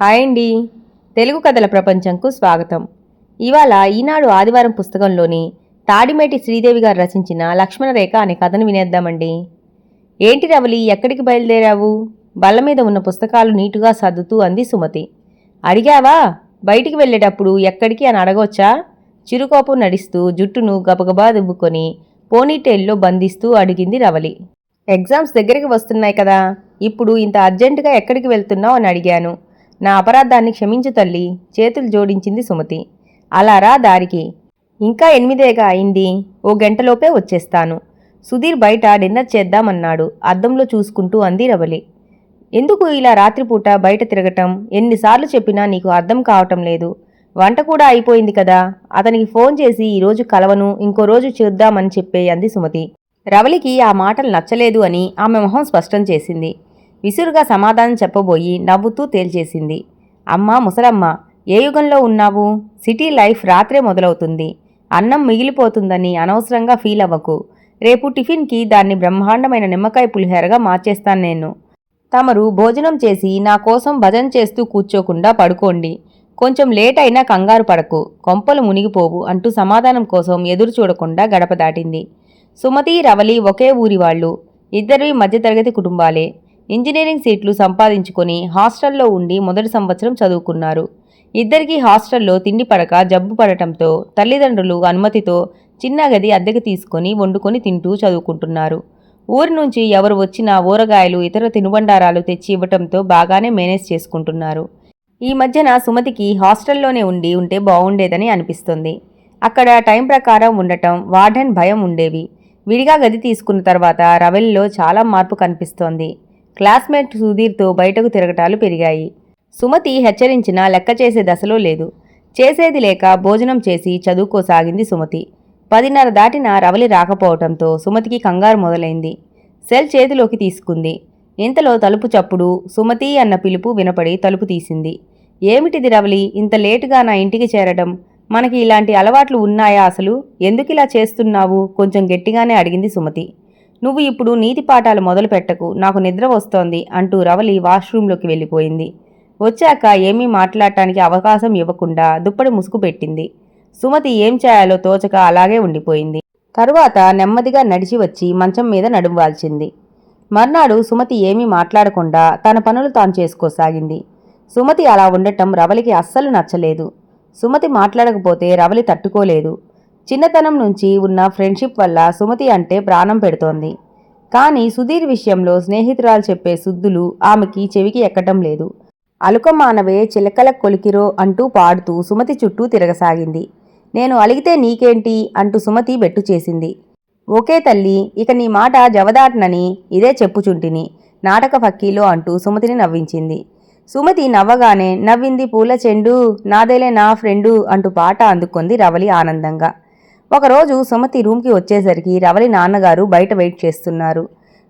Hi అండి. తెలుగు కథల ప్రపంచంకు స్వాగతం. ఇవాళ ఈనాడు ఆదివారం పుస్తకంలోని తాడిమేటి శ్రీదేవి గారు రచించిన లక్ష్మణరేఖ అనే కథను వినేద్దామండి. ఏంటి రవలి, ఎక్కడికి బయలుదేరావు? బల్ల మీద ఉన్న పుస్తకాలు నీటుగా సర్దుతూ అంది సుమతి. అడిగావా? బయటికి వెళ్ళేటప్పుడు ఎక్కడికి అని అడగొచ్చా? చిరుకోపం నడిస్తూ జుట్టును గబగబా దువ్వుకొని పోనీటైల్లో బంధిస్తూ అడిగింది రవలి. ఎగ్జామ్స్ దగ్గరికి వస్తున్నాయి కదా, ఇప్పుడు ఇంత అర్జెంటుగా ఎక్కడికి వెళ్తున్నావు అని అడిగాను. నా అపరాధాన్ని క్షమించు తల్లి, చేతులు జోడించింది సుమతి. అలా రా దారికి. ఇంకా 8 అయింది, ఓ గంటలోపే వచ్చేస్తాను. సుధీర్ బయట డిన్నర్ చేద్దామన్నాడు అద్దంలో చూసుకుంటూ అంది రవలి. ఎందుకు ఇలా రాత్రిపూట బయట తిరగటం? ఎన్నిసార్లు చెప్పినా నీకు అర్థం కావటం లేదు. వంట కూడా అయిపోయింది కదా. అతనికి ఫోన్ చేసి ఈరోజు కలవను, ఇంకో రోజు చూద్దామని చెప్పే అంది సుమతి. రవలికి ఆ మాటలు నచ్చలేదు అని ఆమె మొహం స్పష్టం చేసింది. విసురుగా సమాధానం చెప్పబోయి నవ్వుతూ తేల్చేసింది. అమ్మా ముసలమ్మ, ఏ యుగంలో ఉన్నావు? సిటీ లైఫ్ రాత్రే మొదలవుతుంది. అన్నం మిగిలిపోతుందని అనవసరంగా ఫీల్ అవ్వకు. రేపు టిఫిన్కి దాన్ని బ్రహ్మాండమైన నిమ్మకాయ పులిహోరగా మార్చేస్తాను నేను. తమరు భోజనం చేసి నా కోసం భజన చేస్తూ కూర్చోకుండా పడుకోండి. కొంచెం లేట్ అయినా కంగారు పడకు, కొంపలు మునిగిపోవు అంటూ సమాధానం కోసం ఎదురు చూడకుండా గడప దాటింది. సుమతి, రవలి ఒకే ఊరి వాళ్ళు. ఇద్దరివి మధ్యతరగతి కుటుంబాలే. ఇంజనీరింగ్ సీట్లు సంపాదించుకొని హాస్టల్లో ఉండి మొదటి సంవత్సరం చదువుకున్నారు. ఇద్దరికీ హాస్టల్లో తిండి పడక జబ్బు పడటంతో తల్లిదండ్రులు అనుమతితో చిన్న గది అద్దెకి తీసుకొని వండుకొని తింటూ చదువుకుంటున్నారు. ఊరి నుంచి ఎవరు వచ్చినా ఊరగాయలు, ఇతర తినుబండారాలు తెచ్చి ఇవ్వటంతో బాగానే మేనేజ్ చేసుకుంటున్నారు. ఈ మధ్యన సుమతికి హాస్టల్లోనే ఉంటే బాగుండేదని అనిపిస్తుంది. అక్కడ టైం ప్రకారం ఉండటం, వార్డెన్ భయం ఉండేవి. విడిగా గది తీసుకున్న తర్వాత రవెల్లో చాలా మార్పు కనిపిస్తోంది. క్లాస్మేట్ సుధీర్తో బయటకు తిరగటాలు పెరిగాయి. సుమతి హెచ్చరించినా లెక్క చేసే దశలో లేదు. చేసేది లేక భోజనం చేసి చదువుకోసాగింది సుమతి. 10:30 దాటినా రవలి రాకపోవటంతో సుమతికి కంగారు మొదలైంది. సెల్ చేతిలోకి తీసుకుంది. ఇంతలో తలుపు చప్పుడు, సుమతి అన్న పిలుపు వినపడి తలుపు తీసింది. ఏమిటిది రవలి, ఇంత లేటుగా నా ఇంటికి చేరడం? మనకి ఇలాంటి అలవాట్లు ఉన్నాయా అసలు? ఎందుకిలా చేస్తున్నావు? కొంచెం గట్టిగానే అడిగింది సుమతి. నువ్వు ఇప్పుడు నీతి పాఠాలు మొదలు పెట్టకు, నాకు నిద్ర వస్తోంది అంటూ రవలి వాష్రూంలోకి వెళ్ళిపోయింది. వచ్చాక ఏమీ మాట్లాడటానికి అవకాశం ఇవ్వకుండా దుప్పటి ముసుగు పెట్టింది. సుమతి ఏం చేయాలో తోచక అలాగే ఉండిపోయింది. తరువాత నెమ్మదిగా నడిచి వచ్చి మంచం మీద నడుంవాల్చింది. మర్నాడు సుమతి ఏమీ మాట్లాడకుండా తన పనులు తాను చేసుకోసాగింది. సుమతి అలా ఉండటం రవలికి అస్సలు నచ్చలేదు. సుమతి మాట్లాడకపోతే రవలి తట్టుకోలేదు. చిన్నతనం నుంచి ఉన్న ఫ్రెండ్షిప్ వల్ల సుమతి అంటే ప్రాణం పెడుతోంది. కానీ సుధీర్ విషయంలో స్నేహితురాలు చెప్పే సుద్దులు ఆమెకి చెవికి ఎక్కటం లేదు. అలుకమానవే చిలకల కొలికిరో అంటూ పాడుతూ సుమతి చుట్టూ తిరగసాగింది. నేను అలిగితే నీకేంటి అంటూ సుమతి బెట్టు చేసింది. ఓకే తల్లి, ఇక నీ మాట జవదాటనని ఇదే చెప్పుచుంటిని, నాటక ఫక్కీలో అంటూ సుమతిని నవ్వించింది. సుమతి నవ్వగానే నవ్వింది పూల చెండు, నాదేలే నా ఫ్రెండు అంటూ పాట అందుకుంది రవలి ఆనందంగా. ఒకరోజు సుమతి రూమ్కి వచ్చేసరికి రవలి నాన్నగారు బయట వెయిట్ చేస్తున్నారు.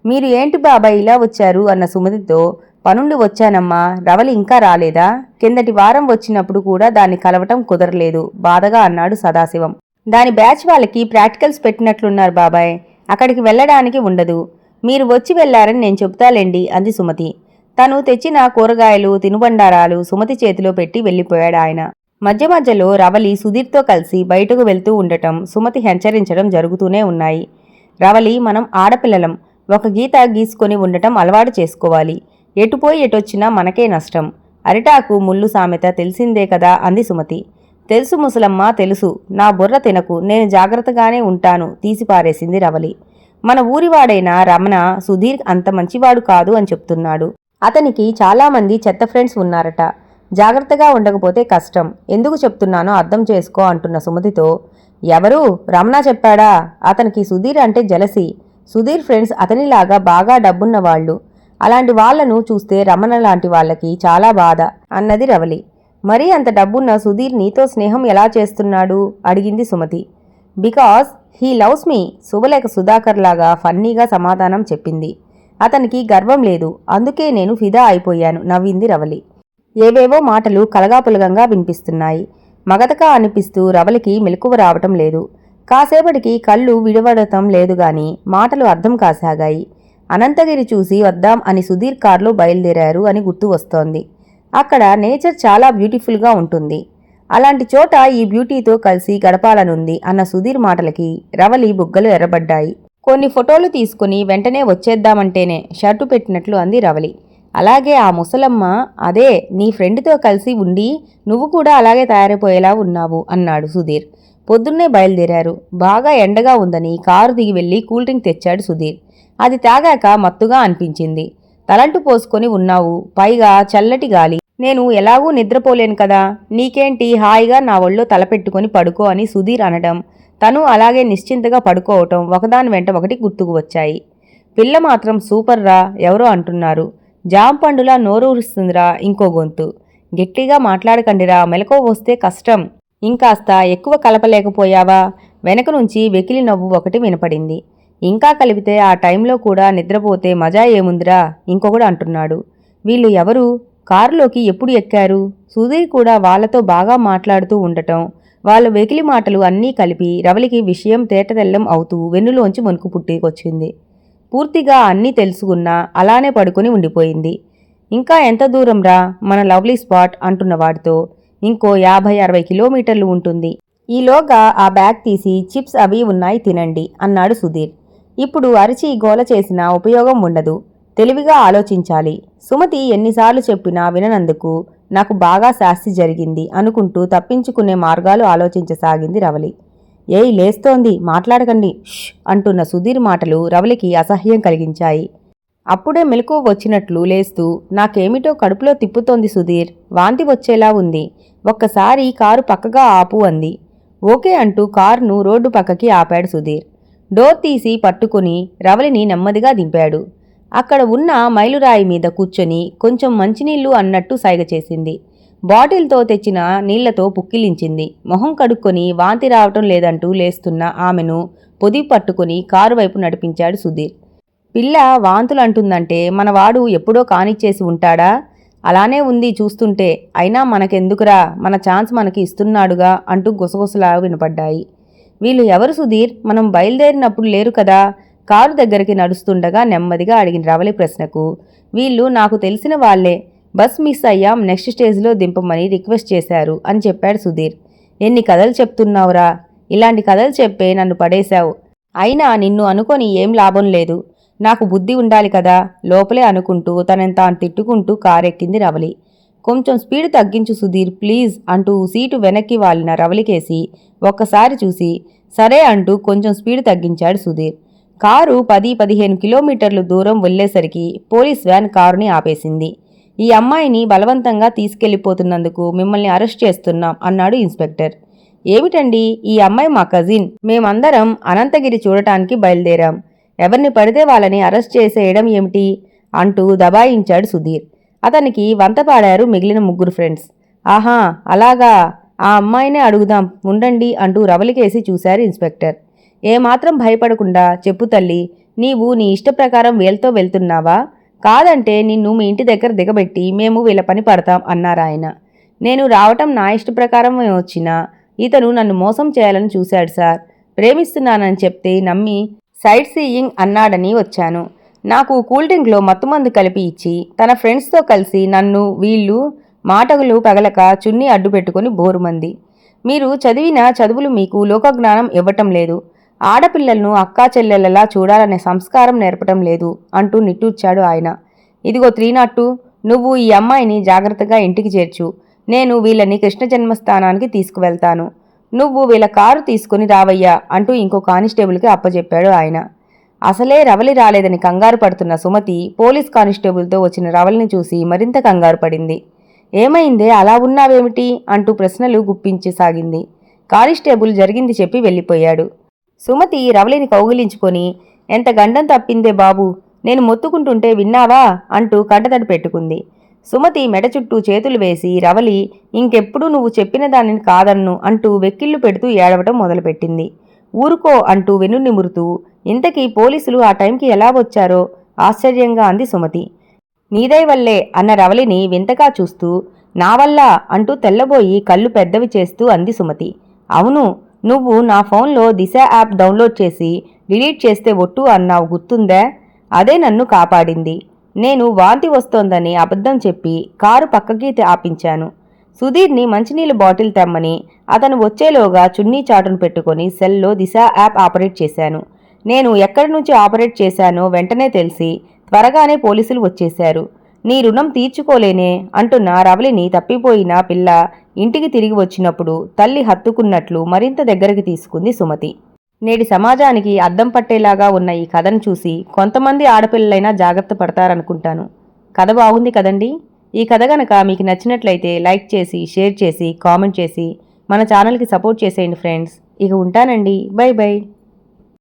మీరు ఏంటి బాబాయ్ ఇలా వచ్చారు అన్న సుమతితో, పనుండి వచ్చానమ్మా, రవలి ఇంకా రాలేదా? కిందటి వారం వచ్చినప్పుడు కూడా దాన్ని కలవటం కుదరలేదు బాధగా అన్నాడు సదాశివం. దాని బ్యాచ్ వాళ్ళకి ప్రాక్టికల్స్ పెట్టినట్లున్నారు బాబాయ్, అక్కడికి వెళ్ళడానికి ఉండదు. మీరు వచ్చి వెళ్లారని నేను చెబుతాలేండి అంది సుమతి. తను తెచ్చిన కూరగాయలు, తినుబండారాలు సుమతి చేతిలో పెట్టి వెళ్ళిపోయాడు ఆయన. మధ్య మధ్యలో రవలి సుధీర్తో కలిసి బయటకు వెళ్తూ ఉండటం, సుమతి హెచ్చరించడం జరుగుతూనే ఉన్నాయి. రవలి, మనం ఆడపిల్లలం, ఒక గీత గీసుకొని ఉండటం అలవాటు చేసుకోవాలి. ఎటుపోయి ఎటొచ్చినా మనకే నష్టం. అరిటాకు ముళ్ళు సామెత తెలిసిందే కదా అంది సుమతి. తెలుసు ముసలమ్మ తెలుసు, నా బుర్ర తినకు, నేను జాగ్రత్తగానే ఉంటాను తీసిపారేసింది రవలి. మన ఊరివాడైన రమణ సుధీర్ అంత మంచివాడు కాదు అని చెప్తున్నాడు. అతనికి చాలామంది చెత్త ఫ్రెండ్స్ ఉన్నారట. జాగ్రత్తగా ఉండకపోతే కష్టం. ఎందుకు చెప్తున్నానో అర్థం చేసుకో అంటున్న సుమతితో, ఎవరు? రమణ చెప్పాడా? అతనికి సుధీర్ అంటే జలసి. సుధీర్ ఫ్రెండ్స్ అతనిలాగా బాగా డబ్బున్నవాళ్లు. అలాంటి వాళ్లను చూస్తే రమణ లాంటి వాళ్ళకి చాలా బాధ అన్నది రవలి. మరీ అంత డబ్బున్న సుధీర్ నీతో స్నేహం ఎలా చేస్తున్నాడు అడిగింది Sumathi. Because he loves me, Subhalekha Sudhakar లాగా ఫన్నీగా సమాధానం చెప్పింది. అతనికి గర్వం లేదు, అందుకే నేను ఫిదా అయిపోయాను నవ్వింది రవలి. ఏవేవో మాటలు కలగాపులగంగా వినిపిస్తున్నాయి. మగతగా అనిపిస్తూ రవలికి మెలకువ రావటం లేదు. కాసేపటికి కళ్ళు విడవడటం లేదుగాని మాటలు అర్థం కాసాగాయి. అనంతగిరి చూసి వద్దాం అని సుధీర్ కార్లో బయలుదేరారు అని గుర్తు వస్తోంది. అక్కడ నేచర్ చాలా బ్యూటిఫుల్గా ఉంటుంది. అలాంటి చోట ఈ బ్యూటీతో కలిసి గడపాలనుంది అన్న సుధీర్ మాటలకి రవలి బుగ్గలు ఎర్రబడ్డాయి. కొన్ని ఫోటోలు తీసుకుని వెంటనే వచ్చేద్దామంటేనే షర్టు పెట్టినట్లు అంది రవలి. అలాగే ఆ ముసలమ్మ అదే నీ ఫ్రెండ్తో కలిసి ఉండి నువ్వు కూడా అలాగే తయారైపోయేలా ఉన్నావు అన్నాడు సుధీర్. పొద్దున్నే బయలుదేరారు. బాగా ఎండగా ఉందని కారు దిగి వెళ్లి కూల్ డ్రింక్ తెచ్చాడు సుధీర్. అది తాగాక మత్తుగా అనిపించింది. తలంటు పోసుకొని ఉన్నావు, పైగా చల్లటి గాలి. నేను ఎలాగూ నిద్రపోలేను కదా, నీకేంటి హాయిగా నా ఒళ్ళో తలపెట్టుకొని పడుకో అని సుధీర్ అనడం, తను అలాగే నిశ్చింతగా పడుకోవటం ఒకదాని వెంట ఒకటి గుర్తుకు వచ్చాయి. పిల్ల మాత్రం సూపర్ రా, ఎవరో అంటున్నారు. జామ పండులా నోరూరుస్తుందిరా ఇంకో గొంతు. గట్టిగా మాట్లాడకండిరా, మెలకువ వస్తే కష్టం. ఇంకాస్త ఎక్కువ కలపలేకపోయావా? వెనక నుంచి వెకిలి నవ్వు ఒకటి వినపడింది. ఇంకా కలిపితే ఆ టైంలో కూడా నిద్రపోతే మజా ఏముందిరా ఇంకొకడు అంటున్నాడు. వీళ్ళు ఎవరు? కారులోకి ఎప్పుడు ఎక్కారు? సుధీర్ కూడా వాళ్లతో బాగా మాట్లాడుతూ ఉండటం, వాళ్ళ వెకిలి మాటలు అన్నీ కలిపి రవలికి విషయం తేటతెల్లం అవుతూ వెన్నులోంచి వణుకు పుట్టుకొచ్చింది. పూర్తిగా అన్నీ తెలుసుకున్నా అలానే పడుకుని ఉండిపోయింది. ఇంకా ఎంత దూరం రా మన లవ్లీ స్పాట్ అంటున్నవాడితో. ఇంకో 50-60 కిలోమీటర్లు ఉంటుంది. ఈలోగా ఆ బ్యాగ్ తీసి చిప్స్ అవి ఉన్నాయి తినండి అన్నాడు సుధీర్. ఇప్పుడు అరిచి గోల చేసినా ఉపయోగం ఉండదు. తెలివిగా ఆలోచించాలి. సుమతి ఎన్నిసార్లు చెప్పినా విననందుకు నాకు బాగా శాస్తి జరిగింది అనుకుంటూ తప్పించుకునే మార్గాలు ఆలోచించసాగింది రవలి. ఏయ్ లేస్తోంది, మాట్లాడకండి ష్ అంటున్న సుధీర్ మాటలు రవలికి అసహ్యం కలిగించాయి. అప్పుడే మెలకువ వచ్చినట్లు లేస్తూ నాకేమిటో కడుపులో తిప్పుతోంది సుధీర్, వాంతి వచ్చేలా ఉంది. ఒక్కసారి కారు పక్కగా ఆపు అంది. ఓకే అంటూ కారును రోడ్డు పక్కకి ఆపాడు సుధీర్. డోర్ తీసి పట్టుకుని రవలిని నెమ్మదిగా దింపాడు. అక్కడ ఉన్న మైలురాయి మీద కూర్చొని కొంచెం మంచినీళ్లు అన్నట్టు సైగ చేసింది. బాటిల్తో తెచ్చిన నీళ్లతో పుక్కిలించింది. మొహం కడుక్కొని వాంతి రావటం లేదంటూ లేస్తున్న ఆమెను పొదివి పట్టుకుని కారు వైపు నడిపించాడు సుధీర్. పిల్ల వాంతులంటుందంటే మనవాడు ఎప్పుడో కానిచ్చేసి ఉంటాడా? అలానే ఉంది చూస్తుంటే. అయినా మనకెందుకురా, మన ఛాన్స్ మనకి ఇస్తున్నాడుగా అంటూ గుసగుసలా వినపడ్డాయి. వీళ్ళు ఎవరు సుధీర్? మనం బయలుదేరినప్పుడు లేరు కదా? కారు దగ్గరికి నడుస్తుండగా నెమ్మదిగా అడిగిన రవలి ప్రశ్నకు వీళ్ళు నాకు తెలిసిన వాళ్లే, బస్ మిస్ అయ్యాం, నెక్స్ట్ స్టేజ్లో దింపమని రిక్వెస్ట్ చేశారు అని చెప్పాడు సుధీర్. ఎన్ని కథలు చెప్తున్నావురా, ఇలాంటి కథలు చెప్పే నన్ను పడేశావు. అయినా నిన్ను అనుకొని ఏం లాభం లేదు, నాకు బుద్ధి ఉండాలి కదా లోపలే అనుకుంటూ తనని తాను తిట్టుకుంటూ కారెక్కింది రవలి. కొంచెం స్పీడ్ తగ్గించు సుధీర్ ప్లీజ్ అంటూ సీటు వెనక్కి వాలిన రవలికేసి ఒక్కసారి చూసి సరే అంటూ కొంచెం స్పీడ్ తగ్గించాడు సుధీర్. కారు 10-15 కిలోమీటర్లు దూరం వెళ్లేసరికి పోలీస్ వ్యాన్ కారుని ఆపేసింది. ఈ అమ్మాయిని బలవంతంగా తీసుకెళ్లిపోతున్నందుకు మిమ్మల్ని అరెస్ట్ చేస్తున్నాం అన్నాడు ఇన్స్పెక్టర్. ఏమిటండి, ఈ అమ్మాయి మా కజిన్, మేమందరం అనంతగిరి చూడటానికి బయలుదేరాం. ఎవరిని పడితే వాళ్ళని అరెస్ట్ చేసేయడం ఏమిటి అంటూ దబాయించాడు సుధీర్. అతనికి వంతపాడారు మిగిలిన ముగ్గురు ఫ్రెండ్స్. ఆహా అలాగా, ఆ అమ్మాయినే అడుగుదాం ఉండండి అంటూ రవలికేసి చూశారు ఇన్స్పెక్టర్. ఏమాత్రం భయపడకుండా చెప్పు తల్లి, నీవు నీ ఇష్టప్రకారం వీళ్ళతో వెళ్తున్నావా? కాదంటే నిన్ను మీ ఇంటి దగ్గర దిగబెట్టి మేము వీళ్ళ పని పడతాం అన్నారాయన. నేను రావటం నా ఇష్టప్రకారమే వచ్చినా ఇతను నన్ను మోసం చేయాలని చూశాడు సార్. ప్రేమిస్తున్నానని చెప్తే నమ్మి సైట్ సీయింగ్ అన్నాడని వచ్చాను. నాకు కూల్ డ్రింక్లో మత్తుమందు కలిపి ఇచ్చి తన ఫ్రెండ్స్తో కలిసి నన్ను వీళ్ళు మాటలు పగలక చున్నీ అడ్డు పెట్టుకుని బోరుమంది. మీరు చదివిన చదువులు మీకు లోకజ్ఞానం ఇవ్వటం లేదు, ఆడపిల్లలను అక్కా చెల్లెలలా చూడాలనే సంస్కారం నేర్పటం లేదు అంటూ నిట్టూర్చాడు ఆయన. ఇదిగో 302, నువ్వు ఈ అమ్మాయిని జాగ్రత్తగా ఇంటికి చేర్చు. నేను వీళ్ళని కృష్ణ జన్మస్థానానికి తీసుకువెళ్తాను. నువ్వు వీళ్ళ కారు తీసుకుని రావయ్యా అంటూ ఇంకో కానిస్టేబుల్కి అప్పచెప్పాడు ఆయన. అసలే రవలి రాలేదని కంగారు పడుతున్న సుమతి పోలీస్ కానిస్టేబుల్తో వచ్చిన రవలిని చూసి మరింత కంగారు పడింది. ఏమైందే అలా ఉన్నావేమిటి అంటూ ప్రశ్నలు గుప్పించసాగింది. కానిస్టేబుల్ జరిగింది చెప్పి వెళ్ళిపోయాడు. సుమతి రవలిని కౌగిలించుకొని ఎంత గండం తప్పిందే బాబు, నేను మొత్తుకుంటుంటే విన్నావా అంటూ కంటతడి పెట్టుకుంది. సుమతి మెడ చుట్టూ చేతులు వేసి రవలి ఇంకెప్పుడు నువ్వు చెప్పిన దానిని కాదన్ను అంటూ వెక్కిళ్లు పెడుతూ ఏడవటం మొదలుపెట్టింది. ఊరుకో అంటూ వెన్ను నిమురుతూ ఇంతకీ పోలీసులు ఆ టైంకి ఎలా వచ్చారో ఆశ్చర్యంగా అంది సుమతి. నీదై వల్లే అన్న రవలిని వింతగా చూస్తూ నా వల్ల అంటూ తెల్లబోయి కళ్ళు పెద్దవి చేస్తూ అంది సుమతి. అవును, నువ్వు నా ఫోన్లో దిశ యాప్ డౌన్లోడ్ చేసి డిలీట్ చేస్తే ఒట్టు అన్నావు గుర్తుందా? అదే నన్ను కాపాడింది. నేను వాంతి వస్తోందని అబద్ధం చెప్పి కారు పక్కకి ఆపించాను. సుధీర్ని మంచినీళ్ళ బాటిల్ తెమ్మని అతను వచ్చేలోగా చున్నీ చాటును పెట్టుకొని సెల్లో దిశ యాప్ ఆపరేట్ చేశాను. నేను ఎక్కడి నుంచి ఆపరేట్ చేశానో వెంటనే తెలిసి త్వరగానే పోలీసులు వచ్చేశారు. నీ రుణం తీర్చుకోలేనే అంటున్న రవలిని తప్పిపోయిన పిల్ల ఇంటికి తిరిగి వచ్చినప్పుడు తల్లి హత్తుకున్నట్లు మరింత దగ్గరికి తీసుకుంది సుమతి. నేటి సమాజానికి అద్దం పట్టేలాగా ఉన్న ఈ కథను చూసి కొంతమంది ఆడపిల్లలైనా జాగ్రత్త పడతారనుకుంటాను. కథ బాగుంది కదండి. ఈ కథ గనక మీకు నచ్చినట్లయితే లైక్ చేసి, షేర్ చేసి, కామెంట్ చేసి మన ఛానల్కి సపోర్ట్ చేసేయండి ఫ్రెండ్స్. ఇక ఉంటానండి. By by.